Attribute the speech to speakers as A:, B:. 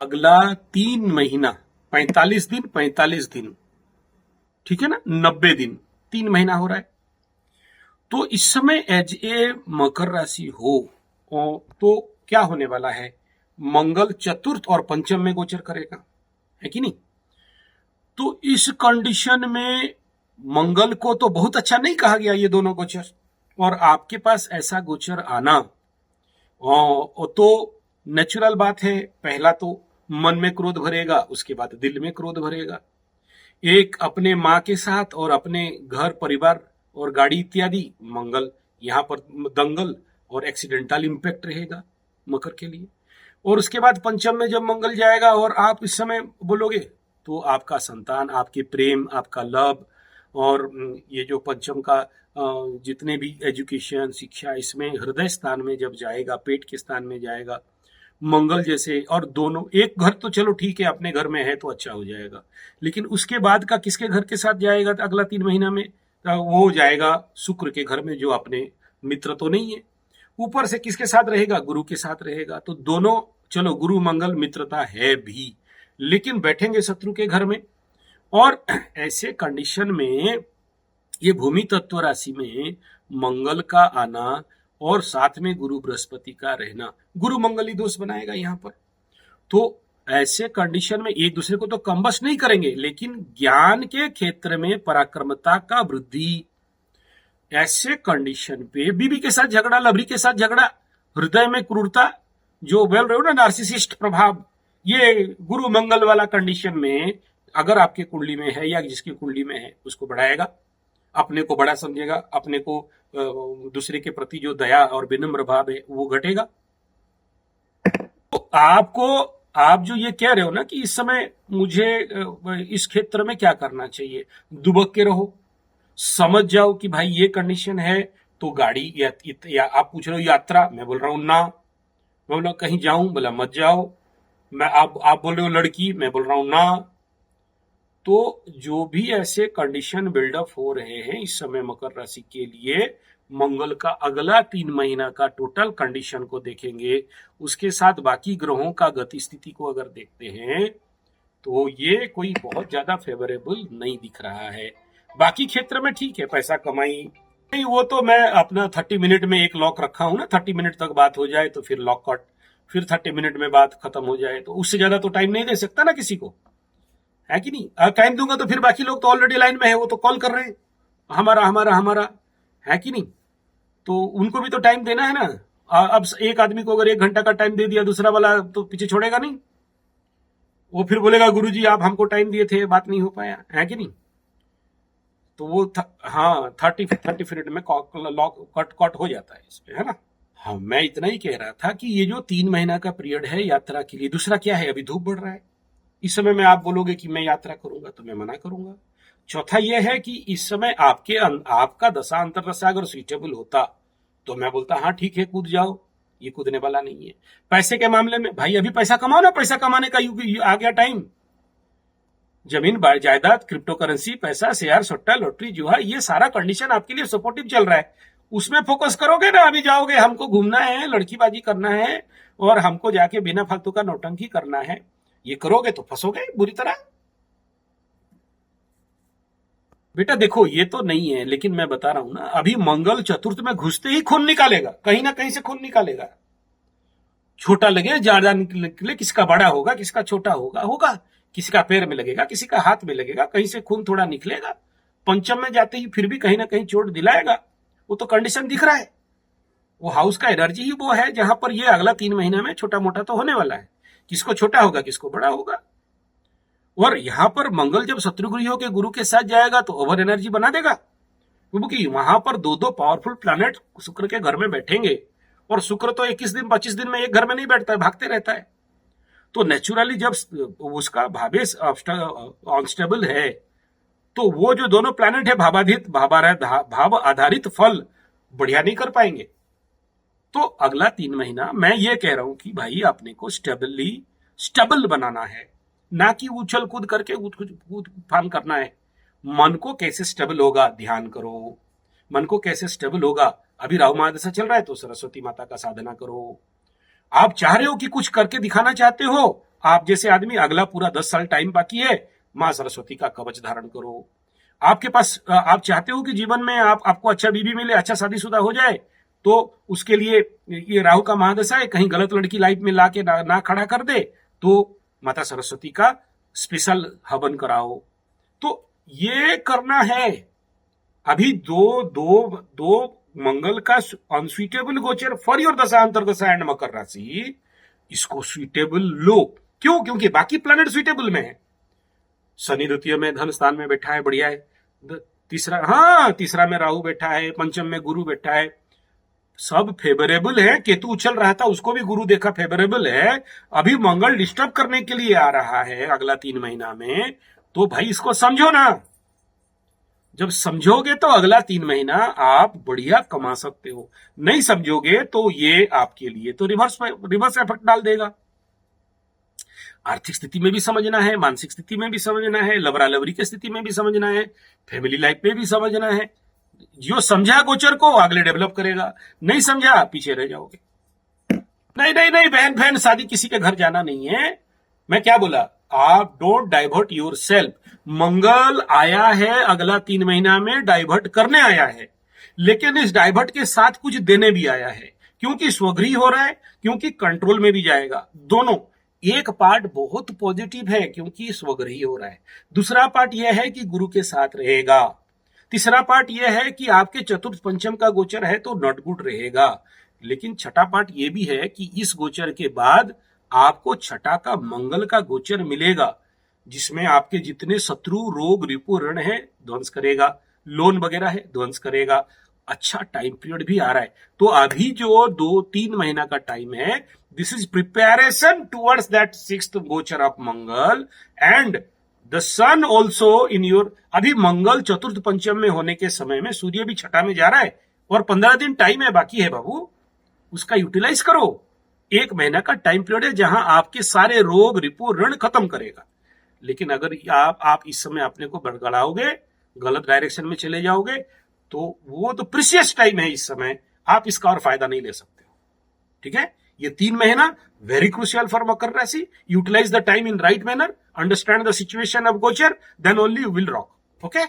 A: अगला 3 महीना, 45 दिन 45 दिन, ठीक है ना, 90 दिन, 3 महीना हो रहा है। तो इस समय एज ए मकर राशि हो तो क्या होने वाला है, मंगल चतुर्थ और पंचम में गोचर करेगा, है कि नहीं। तो इस कंडीशन में मंगल को तो बहुत अच्छा नहीं कहा गया ये दोनों गोचर, और आपके पास ऐसा गोचर आना तो नेचुरल बात है। पहला तो मन में क्रोध भरेगा, उसके बाद दिल में क्रोध भरेगा, एक अपने माँ के साथ और अपने घर परिवार और गाड़ी इत्यादि, मंगल यहाँ पर दंगल और एक्सीडेंटल इम्पैक्ट रहेगा मकर के लिए। और उसके बाद पंचम में जब मंगल जाएगा और आप इस समय बोलोगे तो आपका संतान, आपके प्रेम, आपका लव, और ये जो पंचम का जितने भी एजुकेशन शिक्षा, इसमें हृदय स्थान में जब जाएगा, पेट के स्थान में जाएगा मंगल जैसे, और दोनों एक घर तो चलो ठीक है अपने घर में है तो अच्छा हो जाएगा, लेकिन उसके बाद का किसके घर के साथ जाएगा अगला 3 महीना में, वो जाएगा शुक्र के घर में, जो अपने मित्र तो नहीं है। ऊपर से किसके साथ रहेगा, गुरु के साथ रहेगा। तो दोनों, चलो गुरु मंगल मित्रता है भी, लेकिन बैठेंगे शत्रु के घर में। और ऐसे कंडीशन में ये भूमि तत्व राशि में मंगल का आना और साथ में गुरु बृहस्पति का रहना गुरु मंगली दोष बनाएगा यहाँ पर। तो ऐसे कंडीशन में एक दूसरे को तो कम्बस नहीं करेंगे, लेकिन ज्ञान के क्षेत्र में पराक्रमता का वृद्धि। ऐसे कंडीशन पे बीबी के साथ झगड़ा, लवरी के साथ झगड़ा, हृदय में क्रूरता, जो बोल रहे हो ना नार्सिसिस्ट प्रभाव, ये गुरु मंगल वाला कंडीशन में अगर आपके कुंडली में है या जिसकी कुंडली में है उसको बढ़ाएगा, अपने को बड़ा समझेगा, अपने को दूसरे के प्रति जो दया और विनम्र भाव है वो घटेगा। तो आपको, आप जो ये कह रहे हो ना कि इस समय मुझे इस क्षेत्र में क्या करना चाहिए, दुबक के रहो, समझ जाओ कि भाई ये कंडीशन है तो गाड़ी या आप पूछ रहे हो यात्रा, मैं बोल रहा हूं ना, मैं बोला कहीं जाऊं, बोला मत जाओ। मैं आप बोल रहे हो लड़की, मैं बोल रहा हूं ना। तो जो भी ऐसे कंडीशन बिल्डअप हो रहे हैं इस समय मकर राशि के लिए, मंगल का अगला 3 महीना का टोटल कंडीशन को देखेंगे, उसके साथ बाकी ग्रहों का गति स्थिति को अगर देखते हैं तो ये कोई बहुत ज्यादा फेवरेबल नहीं दिख रहा है। बाकी क्षेत्र में ठीक है, पैसा कमाई नहीं, वो तो मैं अपना 30 मिनट में एक लॉक रखा हूं ना, 30 मिनट तक बात हो जाए तो फिर लॉक कट, फिर 30 मिनट में बात खत्म हो जाए, तो उससे ज्यादा तो टाइम नहीं दे सकता ना किसी को, है कि नहीं। अगर टाइम दूंगा तो फिर बाकी लोग तो ऑलरेडी लाइन में है, वो तो कॉल कर रहे हैं हमारा हमारा हमारा, है कि नहीं। तो उनको भी तो टाइम देना है ना। अब एक आदमी को अगर 1 घंटा का टाइम दे दिया, दूसरा वाला तो पीछे छोड़ेगा नहीं, वो फिर बोलेगा गुरुजी आप हमको टाइम दिए थे, बात नहीं हो पाया, है कि नहीं। तो वो हाँ 30 मिनट में लॉक कट कट हो जाता है इसमें, है ना। हाँ मैं इतना ही कह रहा था कि ये जो 3 महीना का पीरियड है यात्रा के लिए, दूसरा क्या है, अभी धूप बढ़ रहा है, इस समय में आप बोलोगे कि मैं यात्रा करूंगा तो मैं मना करूंगा। चौथा यह है कि इस समय आपका दशा अंतरदशा अगर सुइटेबल होता तो मैं बोलता हाँ ठीक है कूद जाओ, ये कूदने वाला नहीं है। पैसे के मामले में भाई अभी पैसा कमाओ ना, पैसा कमाने का युग आ गया टाइम। जमीन जायदाद, क्रिप्टो करेंसी, पैसा, शेयर, सट्टा, लॉटरी, जुआ, ये सारा कंडीशन आपके लिए सपोर्टिव चल रहा है, उसमें फोकस करोगे ना। अभी जाओगे हमको घूमना है, लड़कीबाजी करना है और हमको जाके बिना फालतू का नौटंकी करना है, ये करोगे तो फंसोगे बुरी तरह। बेटा देखो ये तो नहीं है, लेकिन मैं बता रहा हूं ना, अभी मंगल चतुर्थ में घुसते ही खून निकालेगा, कहीं ना कहीं से खून निकालेगा। छोटा लगे ज्यादा निकले, किसका बड़ा होगा किसका छोटा होगा होगा, किसी का पैर में लगेगा किसी का हाथ में लगेगा, कहीं से खून थोड़ा निकलेगा। पंचम में जाते ही फिर भी कहीं ना कहीं चोट दिलाएगा, वो तो कंडीशन दिख रहा है। वो हाउस का एनर्जी ही वो है जहां पर ये अगला 3 महीने में छोटा मोटा तो होने वाला है, किसको छोटा होगा किसको बड़ा होगा। और यहां पर मंगल जब शत्रुगृहों के गुरु के साथ जाएगा तो ओवर एनर्जी बना देगा, क्योंकि वहां पर दो दो पावरफुल प्लैनेट शुक्र के घर में बैठेंगे, और शुक्र तो 21 दिन 25 दिन में एक घर में नहीं बैठता है, भागते रहता है। तो नेचुरली जब उसका भावेश अनस्टेबल है तो वो जो दोनों प्लैनेट है भाव आधारित फल बढ़िया नहीं कर पाएंगे। तो अगला 3 महीना मैं ये कह रहा हूं कि भाई अपने को स्टेबल बनाना है, ना कि उछल कूद करके कूद फान करना है। मन को कैसे स्टेबल होगा, ध्यान करो। मन को कैसे स्टेबल होगा, अभी राहु महादशा चल रहा है तो सरस्वती माता का साधना करो। आप चाह रहे हो कि कुछ करके दिखाना चाहते हो आप जैसे आदमी अगला पूरा 10 साल टाइम बाकी है, मां सरस्वती का कवच धारण करो। आपके पास आप चाहते हो कि जीवन में आपको अच्छा बीवी मिले, अच्छा शादीशुदा हो जाए, तो उसके लिए ये राहु का महादशा है, कहीं गलत लड़की लाइफ में लाके ना खड़ा कर दे, तो माता सरस्वती का स्पेशल हवन कराओ। तो ये करना है। अभी दो दो दो मंगल का अनस्वीटेबल गोचर फॉर योर दशा अंतरदशा एंड मकर राशि, इसको स्वीटेबल लो। क्यों? क्योंकि बाकी प्लैनेट स्वीटेबल में है। शनि द्वितीय में धन स्थान में बैठा है, बढ़िया है। तीसरा में राहु बैठा है, पंचम में गुरु बैठा है, सब फेवरेबल है। केतु उछल रहा था, उसको भी गुरु देखा फेवरेबल है। अभी मंगल डिस्टर्ब करने के लिए आ रहा है अगला 3 महीना में, तो भाई इसको समझो ना। जब समझोगे तो अगला 3 महीना आप बढ़िया कमा सकते हो, नहीं समझोगे तो ये आपके लिए तो रिवर्स इफेक्ट डाल देगा। आर्थिक स्थिति में भी समझना है, मानसिक स्थिति में भी समझना है, लवरा लवरी की स्थिति में भी समझना है, फैमिली लाइफ में भी समझना है। जो समझा गोचर को अगले डेवलप करेगा, नहीं समझा पीछे रह जाओगे। नहीं नहीं नहीं, बहन शादी किसी के घर जाना नहीं है। मैं क्या बोला, आप डोंट डाइवर्ट योर सेल्फ। मंगल आया है अगला 3 महीना में, डाइवर्ट करने आया है, लेकिन इस डाइवर्ट के साथ कुछ देने भी आया है, क्योंकि स्वगृही हो रहा है, क्योंकि कंट्रोल में भी जाएगा। दोनों, एक पार्ट बहुत पॉजिटिव है क्योंकि स्वगृही हो रहा है, दूसरा पार्ट यह है कि गुरु के साथ रहेगा, तीसरा पार्ट यह है कि आपके चतुर्थ पंचम का गोचर है तो नॉट गुड रहेगा। लेकिन छठा पार्ट यह भी है कि इस गोचर के बाद आपको छठा का मंगल का गोचर मिलेगा, जिसमें आपके जितने शत्रु रोग रिपु ऋण है ध्वंस करेगा, लोन वगैरह है ध्वंस करेगा। अच्छा टाइम पीरियड भी आ रहा है। तो अभी जो 2-3 महीना का टाइम है, this is preparation towards that sixth gochar of Mangal and the sun also in your. अभी मंगल चतुर्थ पंचम में होने के समय में सूर्य भी छठा में जा रहा है, और 15 दिन टाइम है बाकी है बाबू, उसका यूटिलाइज करो। 1 महीना का टाइम पीरियड है जहां आपके सारे रोग रिपु ऋण खत्म करेगा। लेकिन अगर आप इस समय अपने को बड़गड़ाओगे, गलत डायरेक्शन में चले जाओगे, तो वो तो प्रीशियस टाइम है इस समय, आप इसका और फायदा नहीं ले सकते हो। ठीक है, ये 3 महीना very crucial for Makar rashi. Utilise the time in right manner, understand the situation of gochar, then only you will rock. Okay.